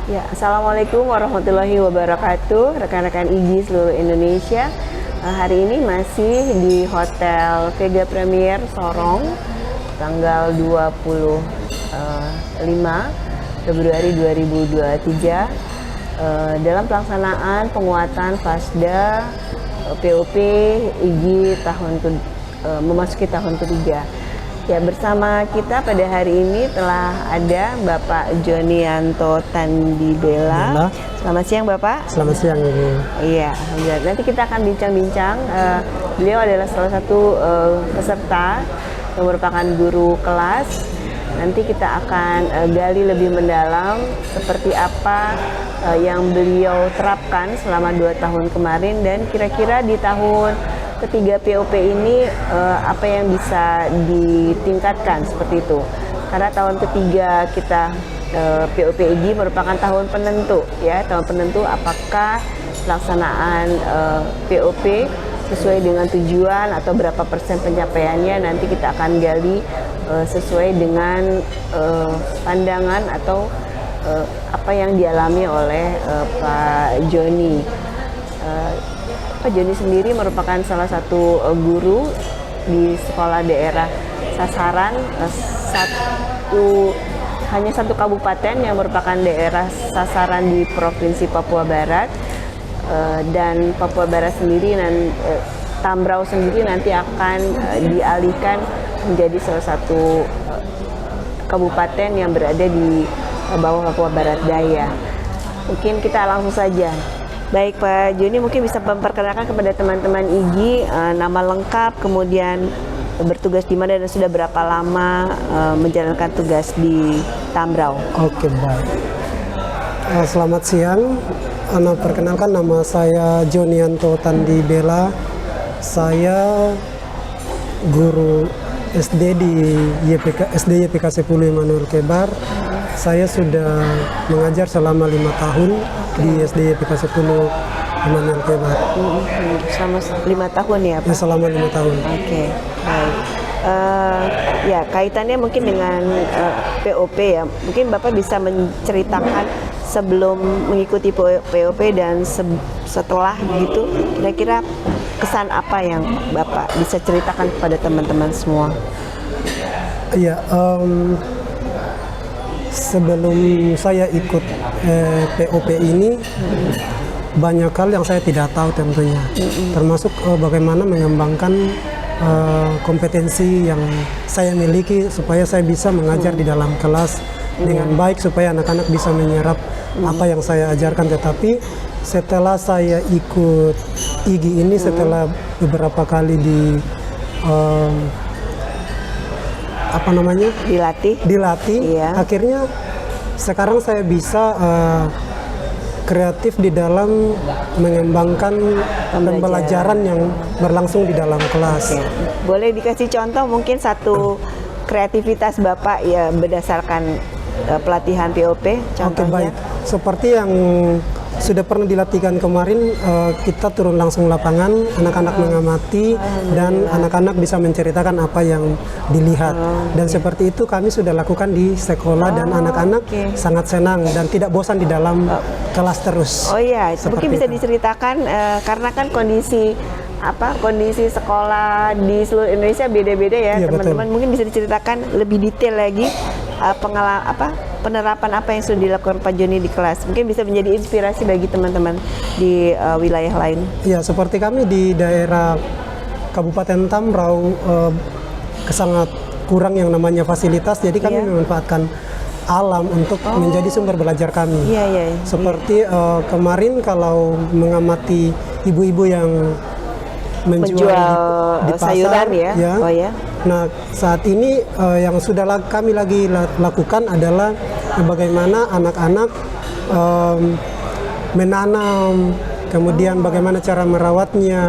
Ya, Assalamualaikum warahmatullahi wabarakatuh, rekan-rekan IGI seluruh Indonesia. Hari ini masih di Hotel Vega Premier Sorong, tanggal 25 Februari 2023, dalam pelaksanaan penguatan Fasda POP IGI memasuki tahun ketiga. Ya, bersama kita pada hari ini telah ada Bapak Jonianto Tandibela. Selamat siang Bapak. Selamat siang Ibu. Iya, alhamdulillah. Nanti kita akan bincang-bincang. Beliau adalah salah satu peserta yang merupakan guru kelas. Nanti kita akan gali lebih mendalam seperti apa yang beliau terapkan selama 2 tahun kemarin, dan kira-kira di tahun ketiga POP ini apa yang bisa ditingkatkan seperti itu. Karena tahun ketiga kita POP IGI merupakan tahun penentu, ya, tahun penentu apakah pelaksanaan POP sesuai dengan tujuan atau berapa persen pencapaiannya. Nanti kita akan gali sesuai dengan pandangan atau apa yang dialami oleh Pak Joni. Pak Joni sendiri merupakan salah satu guru di sekolah daerah sasaran, hanya satu kabupaten yang merupakan daerah sasaran di Provinsi Papua Barat, dan Papua Barat sendiri dan Tambrau sendiri nanti akan dialihkan menjadi salah satu kabupaten yang berada di bawah Papua Barat Daya. Mungkin kita langsung saja. Baik Pak Joni, mungkin bisa memperkenalkan kepada teman-teman IGI nama lengkap, kemudian bertugas di mana dan sudah berapa lama menjalankan tugas di Tambrau. Oke, baik. Selamat siang. Perkenalkan, nama saya Jonianto Tandibela. Saya guru SD di SD YPK 10 Immanuel Kebar. Saya sudah mengajar selama 5 tahun di SD YPK 10 Immanuel Kebar. Selama 5 tahun ya Pak? Ya, selama 5 tahun. Oke, baik. Ya, kaitannya mungkin dengan POP ya. Mungkin Bapak bisa menceritakan sebelum mengikuti POP dan setelah gitu, kira-kira kesan apa yang Bapak bisa ceritakan kepada teman-teman semua? Iya, sebelum saya ikut POP ini, banyak hal yang saya tidak tahu tentunya, termasuk bagaimana mengembangkan kompetensi yang saya miliki supaya saya bisa mengajar di dalam kelas dengan baik, supaya anak-anak bisa menyerap apa yang saya ajarkan. Tetapi setelah saya ikut IGI ini, setelah beberapa kali dilatih, iya. Akhirnya sekarang saya bisa kreatif di dalam mengembangkan pembelajaran yang berlangsung di dalam kelas. Oke. Boleh dikasih contoh mungkin satu kreativitas Bapak ya berdasarkan pelatihan POP contohnya? Oke, baik. Seperti yang sudah pernah dilatihkan kemarin, kita turun langsung lapangan, anak-anak mengamati, dan anak-anak bisa menceritakan apa yang dilihat. Dan seperti itu kami sudah lakukan di sekolah, dan anak-anak sangat senang dan tidak bosan di dalam kelas terus. Oh iya, mungkin bisa itu. diceritakan karena kan kondisi sekolah di seluruh Indonesia beda-beda ya, Iya, teman-teman. betul. Mungkin bisa diceritakan lebih detail lagi penerapan apa yang sudah dilakukan Pak Joni di kelas. Mungkin bisa menjadi inspirasi bagi teman-teman di wilayah lain. Ya, seperti kami di daerah Kabupaten Tambrau sangat kurang yang namanya fasilitas, jadi kami memanfaatkan alam untuk menjadi sumber belajar kami. Iya. Seperti kemarin kalau mengamati ibu-ibu yang menjual di pasar, sayuran ya. Oh ya. Nah, saat ini yang sudah kami lagi lakukan adalah bagaimana anak-anak menanam, kemudian bagaimana cara merawatnya,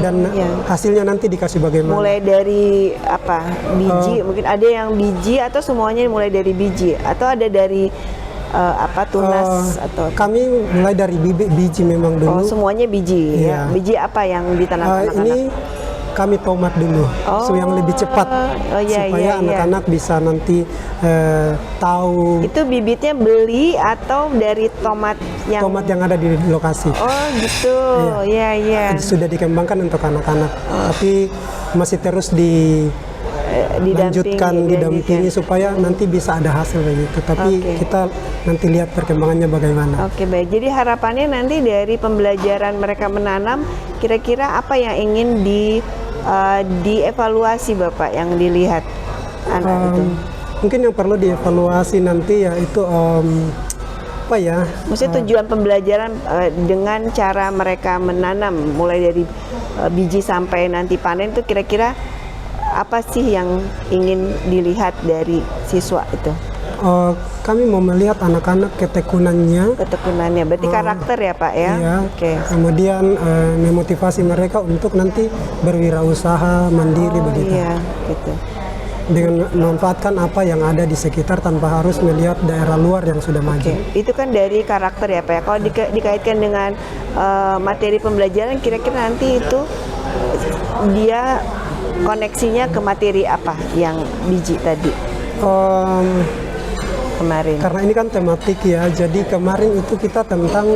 dan hasilnya nanti dikasih bagaimana. Mulai dari biji, mungkin ada yang biji atau semuanya mulai dari biji, atau ada dari tunas atau kami mulai dari biji memang dulu. semuanya biji. Iya. Ya. Biji apa yang ditanam anak-anak? Ini kami tomat dulu, so yang lebih cepat supaya anak-anak bisa nanti tahu. Itu bibitnya beli atau dari tomat yang ada di lokasi. Oh gitu, iya. Sudah dikembangkan untuk anak-anak, tapi masih terus didampingi supaya nanti bisa ada hasil begitu. Tapi kita nanti lihat perkembangannya bagaimana. Oke, baik. Jadi harapannya nanti dari pembelajaran mereka menanam, kira-kira apa yang ingin dievaluasi Bapak yang dilihat anak itu? Mungkin yang perlu dievaluasi nanti yaitu apa ya? Maksudnya tujuan pembelajaran dengan cara mereka menanam mulai dari biji sampai nanti panen itu kira-kira apa sih yang ingin dilihat dari siswa itu? Kami mau melihat anak-anak ketekunannya, berarti karakter ya Pak ya? Iya. Kemudian memotivasi mereka untuk nanti berwirausaha mandiri begitu. Iya, gitu. Dengan memanfaatkan apa yang ada di sekitar tanpa harus melihat daerah luar yang sudah maju. Itu kan dari karakter ya Pak ya. Kalau dikaitkan dengan materi pembelajaran, kira-kira nanti itu dia koneksinya ke materi apa yang biji tadi? Kemarin. Karena ini kan tematik ya, jadi kemarin itu kita tentang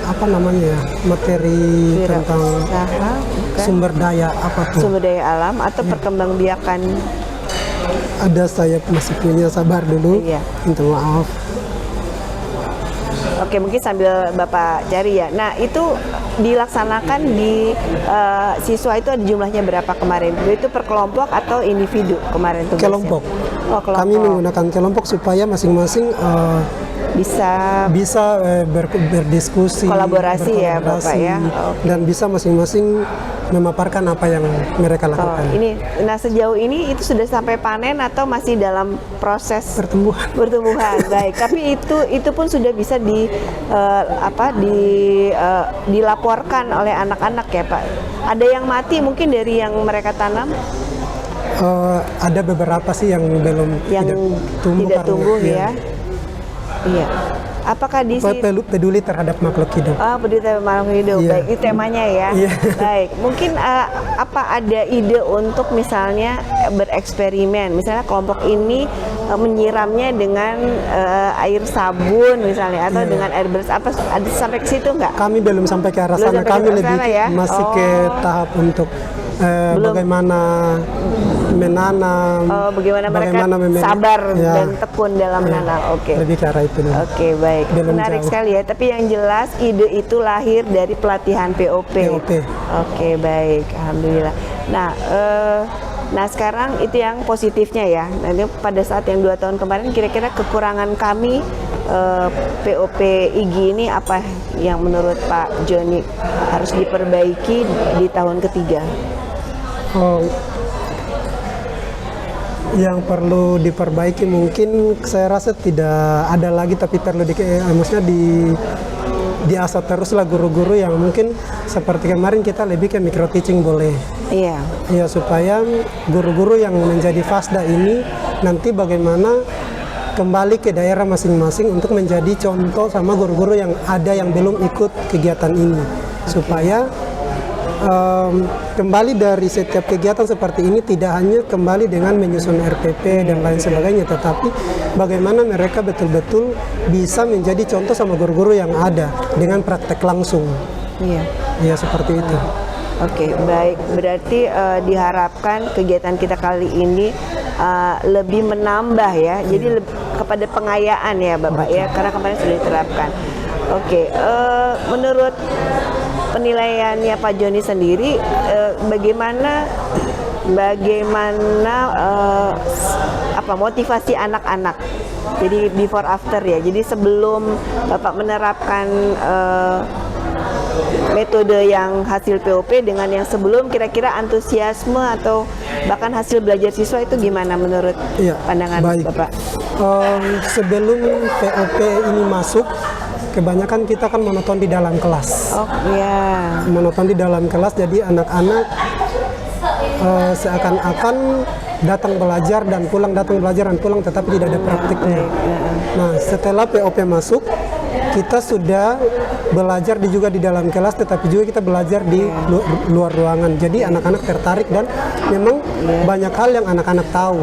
apa namanya materi tentang sumber daya apa tuh? Sumber daya alam atau perkembangbiakan? Ada, saya masih punya, sabar dulu. Minta maaf. Oke, mungkin sambil Bapak cari ya. Nah, itu dilaksanakan di siswa itu ada jumlahnya berapa kemarin? Itu per kelompok atau individu kemarin tugasnya? Kelompok. Kelompok. Kami menggunakan kelompok supaya masing-masing bisa berdiskusi, kolaborasi ya Bapak ya. Dan bisa masing-masing memaparkan apa yang mereka lakukan. Nah sejauh ini itu sudah sampai panen atau masih dalam proses pertumbuhan? Baik, tapi itu pun sudah bisa dilaporkan oleh anak-anak ya Pak. Ada yang mati mungkin dari yang mereka tanam? Ada beberapa sih yang belum tidak tumbuh ya. Iya. Apakah di sini peduli terhadap makhluk hidup? Peduli terhadap makhluk hidup. Baik, itu temanya ya. Baik, mungkin apa ada ide untuk misalnya bereksperimen, misalnya kelompok ini menyiramnya dengan air sabun misalnya atau dengan air bersih, apa ada sampai ke situ nggak? Kami belum sampai ke arah sana. Kami masih ke tahap untuk bagaimana menanam, bagaimana mereka sabar dan tekun dalam menanam. Lebih ke arah itu. Baik. Menarik sekali ya. Tapi yang jelas ide itu lahir dari pelatihan POP. Baik. Alhamdulillah. Nah, sekarang itu yang positifnya ya. Nanti pada saat yang 2 tahun kemarin, kira-kira kekurangan kami POP IGI ini apa yang menurut Pak Joni harus diperbaiki di tahun ketiga? Yang perlu diperbaiki mungkin saya rasa tidak ada lagi, tapi perlu maksudnya diasah terus lah guru-guru yang mungkin seperti kemarin kita lebih ke micro teaching boleh. Iya, supaya guru-guru yang menjadi FASDA ini nanti bagaimana kembali ke daerah masing-masing untuk menjadi contoh sama guru-guru yang ada yang belum ikut kegiatan ini, supaya kembali dari setiap kegiatan seperti ini tidak hanya kembali dengan menyusun RPP dan lain sebagainya, tetapi bagaimana mereka betul-betul bisa menjadi contoh sama guru-guru yang ada dengan praktek langsung. Iya, seperti itu. Baik. Berarti diharapkan kegiatan kita kali ini lebih menambah ya. Jadi kepada pengayaan ya Bapak ya, karena kemarin sudah diterapkan. Menurut penilaiannya Pak Joni sendiri, bagaimana motivasi anak-anak? Jadi before after ya. Jadi sebelum Bapak menerapkan metode yang hasil POP dengan yang sebelum, kira-kira antusiasme atau bahkan hasil belajar siswa itu gimana menurut pandangan Bapak? Sebelum POP ini masuk, kebanyakan kita kan monoton di dalam kelas. Monoton di dalam kelas, jadi anak-anak seakan-akan datang belajar dan pulang, tetapi tidak ada praktiknya. Nah, setelah POP masuk, kita sudah belajar juga di dalam kelas, tetapi juga kita belajar di luar ruangan. Jadi anak-anak tertarik dan memang banyak hal yang anak-anak tahu.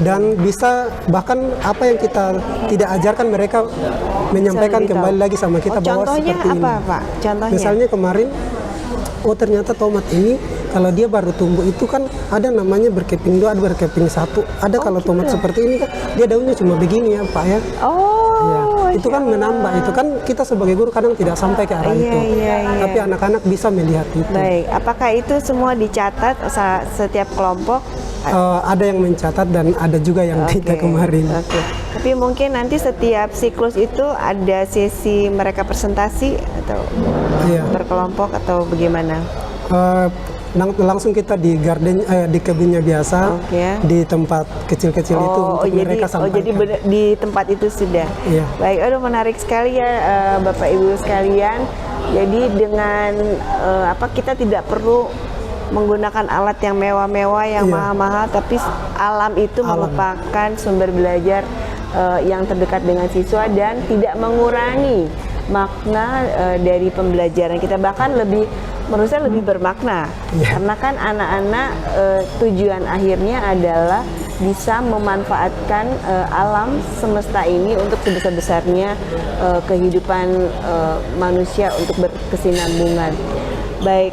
Dan bisa bahkan apa yang kita tidak ajarkan mereka menyampaikan kembali lagi sama kita bahwa contohnya seperti apa, ini. Pak? Contohnya? Misalnya kemarin, oh ternyata tomat ini kalau dia baru tumbuh itu kan ada namanya berkeping 2, ada berkeping 1. Ada kalau tomat seperti ini kan dia daunnya cuma begini ya Pak ya. Ya, itu kan menambah, itu kan kita sebagai guru kadang tidak sampai ke arah itu. Tapi anak-anak bisa melihat itu. Baik, apakah itu semua dicatat setiap kelompok? Ada yang mencatat dan ada juga yang tidak kemarin. Tapi mungkin nanti setiap siklus itu ada sesi mereka presentasi atau berkelompok atau bagaimana? Langsung kita di garden, di kebunnya biasa, di tempat kecil-kecil itu untuk mereka sampaikan. Jadi di tempat itu sudah. Baik, aduh menarik sekali ya Bapak Ibu sekalian. Jadi dengan kita tidak perlu menggunakan alat yang mewah-mewah, yang mahal-mahal, tapi alam itu merupakan sumber belajar yang terdekat dengan siswa dan tidak mengurangi makna dari pembelajaran kita, bahkan menurut saya lebih bermakna karena kan anak-anak tujuan akhirnya adalah bisa memanfaatkan alam semesta ini untuk sebesar-besarnya kehidupan manusia untuk berkesinambungan. Baik,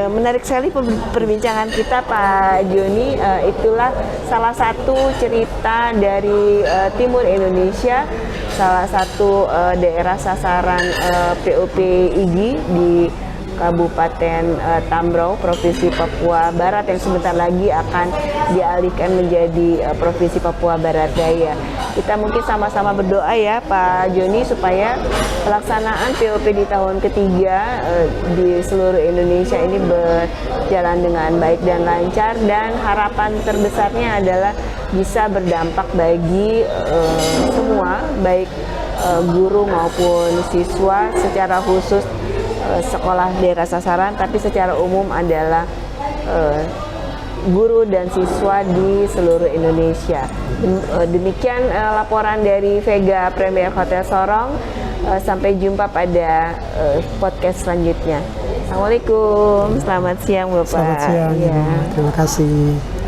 menarik sekali perbincangan kita Pak Joni. Itulah salah satu cerita dari Timur Indonesia, salah satu daerah sasaran POP IGI di Kabupaten Tambrau, Provinsi Papua Barat yang sebentar lagi akan dialihkan menjadi Provinsi Papua Barat Daya. Kita mungkin sama-sama berdoa ya Pak Joni supaya pelaksanaan POP di tahun ketiga di seluruh Indonesia ini berjalan dengan baik dan lancar, dan harapan terbesarnya adalah bisa berdampak bagi semua, baik guru maupun siswa, secara khusus sekolah daerah sasaran, tapi secara umum adalah guru dan siswa di seluruh Indonesia. Demikian laporan dari Vega Premier Hotel Sorong. Sampai jumpa pada podcast selanjutnya. Assalamualaikum, selamat siang Bapak. Selamat siang, terima kasih.